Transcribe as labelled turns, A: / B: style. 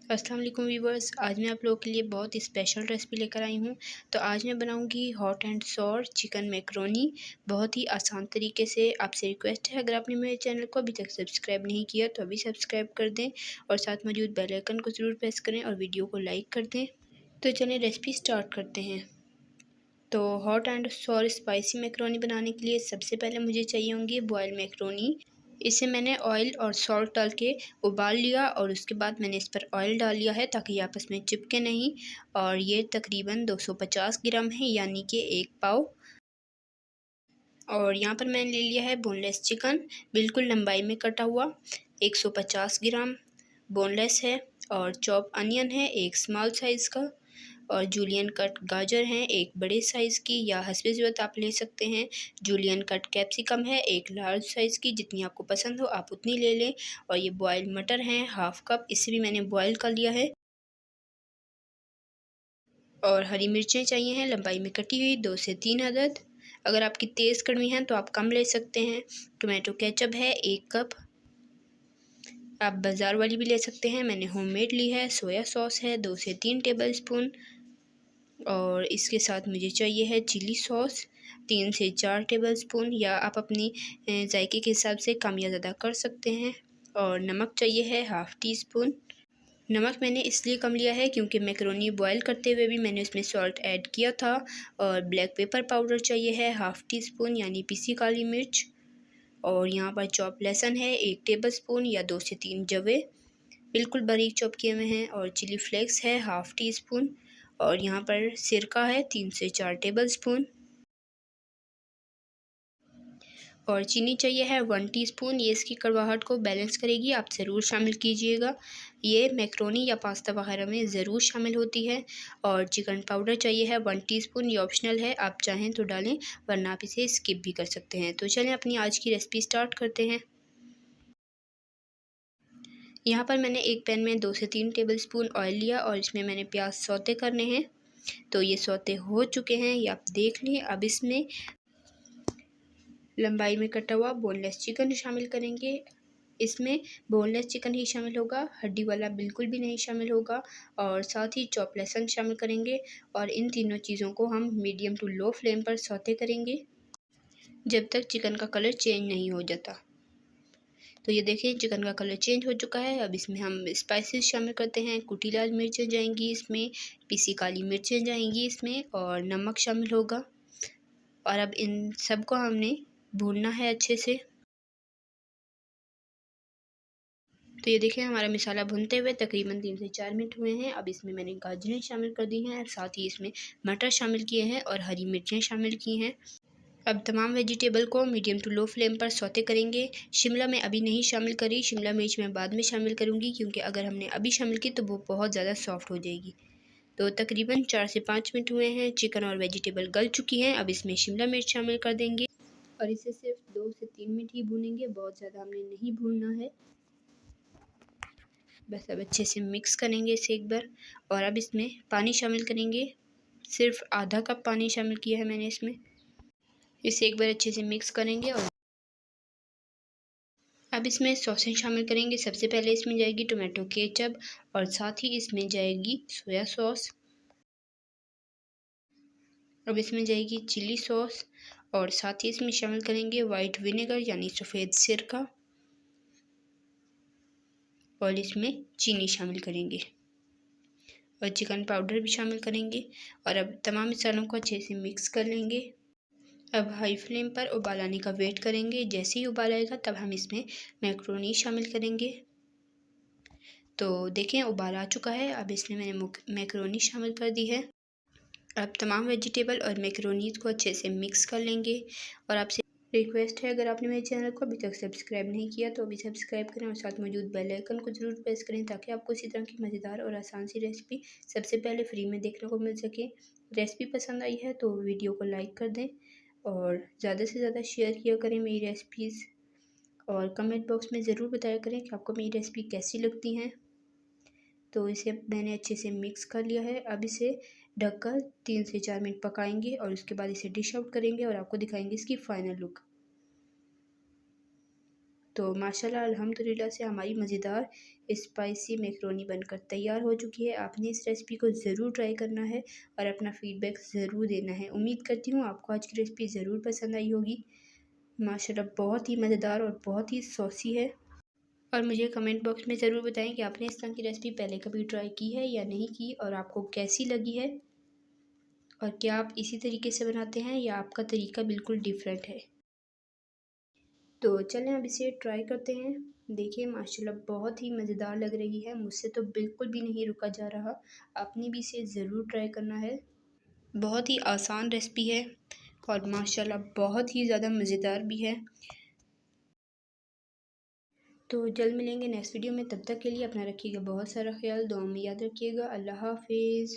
A: अस्सलाम वालेकुम व्यूवर्स। आज मैं आप लोगों के लिए बहुत ही स्पेशल रेसिपी लेकर आई हूँ। तो आज मैं बनाऊँगी hot and sour chicken macaroni बहुत ही आसान तरीके से। आपसे रिक्वेस्ट है, अगर आपने मेरे चैनल को अभी तक सब्सक्राइब नहीं किया तो अभी सब्सक्राइब कर दें और साथ मौजूद बेल आइकन को ज़रूर प्रेस करें और वीडियो को लाइक कर दें। तो चलिए रेसिपी स्टार्ट करते हैं। तो hot and sour spicy macaroni बनाने के लिए सबसे पहले मुझे चाहिए होंगी बॉयल मैकरोनी। इसे मैंने ऑयल और सॉल्ट डाल के उबाल लिया और उसके बाद मैंने इस पर ऑयल डाल लिया है ताकि ये आपस में चिपके नहीं। और ये तकरीबन 250 ग्राम है, यानी कि 1 पाव। और यहाँ पर मैंने ले लिया है बोनलेस चिकन, बिल्कुल लंबाई में कटा हुआ, 150 ग्राम बोनलेस है। और चॉप अनियन है 1 स्मॉल साइज़ का। और जूलियन कट गाजर हैं 1 बड़े साइज़ की, या हस्बे ज़रूरत आप ले सकते हैं। जूलियन कट कैप्सिकम है 1 लार्ज साइज़ की, जितनी आपको पसंद हो आप उतनी ले लें। और ये बॉयल मटर हैं हाफ़ कप, इसे भी मैंने बॉयल कर लिया है। और हरी मिर्चें चाहिए हैं लंबाई में कटी हुई 2 से 3 अदद। अगर आपकी तेज़ कड़वी हैं तो आप कम ले सकते हैं। टोमेटो केचप है 1 कप, आप बाज़ार वाली भी ले सकते हैं, मैंने होममेड ली है। सोया सॉस है 2 से 3 टेबलस्पून। और इसके साथ मुझे चाहिए है चिली सॉस 3 से 4 टेबलस्पून, या आप अपनी जायके के हिसाब से कम या ज़्यादा कर सकते हैं। और नमक चाहिए है हाफ़ टी स्पून। नमक मैंने इसलिए कम लिया है क्योंकि मैकरोनी बॉयल करते हुए भी मैंने उसमें सॉल्ट ऐड किया था। और ब्लैक पेपर पाउडर चाहिए है हाफ़ टी स्पून, यानी पिसी काली मिर्च। और यहाँ पर चॉप लहसुन है 1 टेबलस्पून, या 2 से 3 जवे बिल्कुल बारीक चॉप किए हुए हैं। और चिली फ्लेक्स है हाफ़ टी स्पून। और यहाँ पर सिरका है 3 से 4 टेबलस्पून। और चीनी चाहिए है 1 टीस्पून, ये इसकी कड़वाहट को बैलेंस करेगी, आप ज़रूर शामिल कीजिएगा। ये मैकरोनी या पास्ता वगैरह में ज़रूर शामिल होती है। और चिकन पाउडर चाहिए है 1 टीस्पून, ये ऑप्शनल है, आप चाहें तो डालें वरना आप इसे स्किप भी कर सकते हैं। तो चलें अपनी आज की रेसिपी स्टार्ट करते हैं। यहाँ पर मैंने एक पैन में 2 से 3 टेबलस्पून ऑयल लिया और इसमें मैंने प्याज सौते करने हैं। तो ये सौते हो चुके हैं, ये आप देख लें। अब इसमें लंबाई में कटा हुआ बोनलेस चिकन शामिल करेंगे। इसमें बोनलेस चिकन ही शामिल होगा, हड्डी वाला बिल्कुल भी नहीं शामिल होगा। और साथ ही चॉप लहसुन शामिल करेंगे। और इन तीनों चीज़ों को हम मीडियम टू लो फ्लेम पर सौते करेंगे जब तक चिकन का कलर चेंज नहीं हो जाता। तो ये देखिए चिकन का कलर चेंज हो चुका है। अब इसमें हम स्पाइसेस शामिल करते हैं। कुटी लाल मिर्चें जाएंगी इसमें, पिसी काली मिर्चें जाएंगी इसमें, और नमक शामिल होगा। और अब इन सब को हमने भूनना है अच्छे से। तो ये देखिए हमारा मसाला भुनते हुए तकरीबन 3 से 4 मिनट हुए हैं। अब इसमें मैंने गाजरें शामिल कर दी हैं, साथ ही इसमें मटर शामिल किए हैं और हरी मिर्चें शामिल की हैं। अब तमाम वेजिटेबल को मीडियम टू लो फ्लेम पर सौते करेंगे। शिमला मैं अभी नहीं शामिल करी, शिमला मिर्च मैं बाद में शामिल करूँगी, क्योंकि अगर हमने अभी शामिल की तो वो बहुत ज़्यादा सॉफ्ट हो जाएगी। तो तकरीबन 4 से 5 मिनट हुए हैं, चिकन और वेजिटेबल गल चुकी हैं। अब इसमें शिमला मिर्च शामिल कर देंगे और इसे सिर्फ 2 से 3 मिनट ही भूनेंगे, बहुत ज़्यादा हमने नहीं भूनना है। बस अब अच्छे से मिक्स करेंगे इसे एक बार। और अब इसमें पानी शामिल करेंगे, सिर्फ आधा कप पानी शामिल किया है मैंने इसमें। इसे एक बार अच्छे से मिक्स करेंगे। और अब इसमें सॉसें शामिल करेंगे। सबसे पहले इसमें जाएगी टोमेटो केचप और साथ ही इसमें जाएगी सोया सॉस। अब इसमें जाएगी चिली सॉस और साथ ही इसमें शामिल करेंगे वाइट विनेगर यानी सफ़ेद सिरका। और इसमें चीनी शामिल करेंगे और चिकन पाउडर भी शामिल करेंगे। और अब तमाम मसालों को अच्छे से मिक्स कर लेंगे। अब हाई फ्लेम पर उबाल आने का वेट करेंगे। जैसे ही उबाल आएगा तब हम इसमें मैक्रोनी शामिल करेंगे। तो देखें उबाल आ चुका है। अब इसमें मैंने मैक्रोनी शामिल कर दी है। अब तमाम वेजिटेबल और मैक्रोनीज को अच्छे से मिक्स कर लेंगे। और आपसे रिक्वेस्ट है, अगर आपने मेरे चैनल को अभी तक सब्सक्राइब नहीं किया तो अभी सब्सक्राइब करें और साथ मौजूद बेल आइकन को ज़रूर प्रेस करें, ताकि आपको इसी तरह की मज़ेदार और आसान सी रेसिपी सबसे पहले फ्री में देखने को मिल सके। रेसिपी पसंद आई है तो वीडियो को लाइक कर दें और ज़्यादा से ज़्यादा शेयर किया करें मेरी रेसिपीज़। और कमेंट बॉक्स में ज़रूर बताया करें कि आपको मेरी रेसिपी कैसी लगती हैं। तो इसे मैंने अच्छे से मिक्स कर लिया है। अब इसे ढककर 3 से 4 मिनट पकाएंगे और उसके बाद इसे डिश आउट करेंगे और आपको दिखाएंगे इसकी फ़ाइनल लुक। तो माशाल्लाह अल्हम्दुलिल्लाह से हमारी मज़ेदार स्पाइसी मैकरोनी बनकर तैयार हो चुकी है। आपने इस रेसिपी को ज़रूर ट्राई करना है और अपना फ़ीडबैक ज़रूर देना है। उम्मीद करती हूँ आपको आज की रेसिपी ज़रूर पसंद आई होगी। माशाल्लाह बहुत ही मज़ेदार और बहुत ही सॉसी है। और मुझे कमेंट बॉक्स में ज़रूर बताएं कि आपने इस तरह की रेसिपी पहले कभी ट्राई की है या नहीं की और आपको कैसी लगी है, और क्या आप इसी तरीके से बनाते हैं या आपका तरीका बिल्कुल डिफरेंट है। तो चलें अब इसे ट्राई करते हैं। देखिए माशाल्लाह बहुत ही मज़ेदार लग रही है, मुझसे तो बिल्कुल भी नहीं रुका जा रहा। आपने भी इसे ज़रूर ट्राई करना है। बहुत ही आसान रेसिपी है और माशाल्लाह बहुत ही ज़्यादा मज़ेदार भी है। तो जल्द मिलेंगे नेक्स्ट वीडियो में, तब तक के लिए अपना रखिएगा बहुत सारा ख्याल, दुआ में याद रखिएगा। अल्लाह हाफिज़।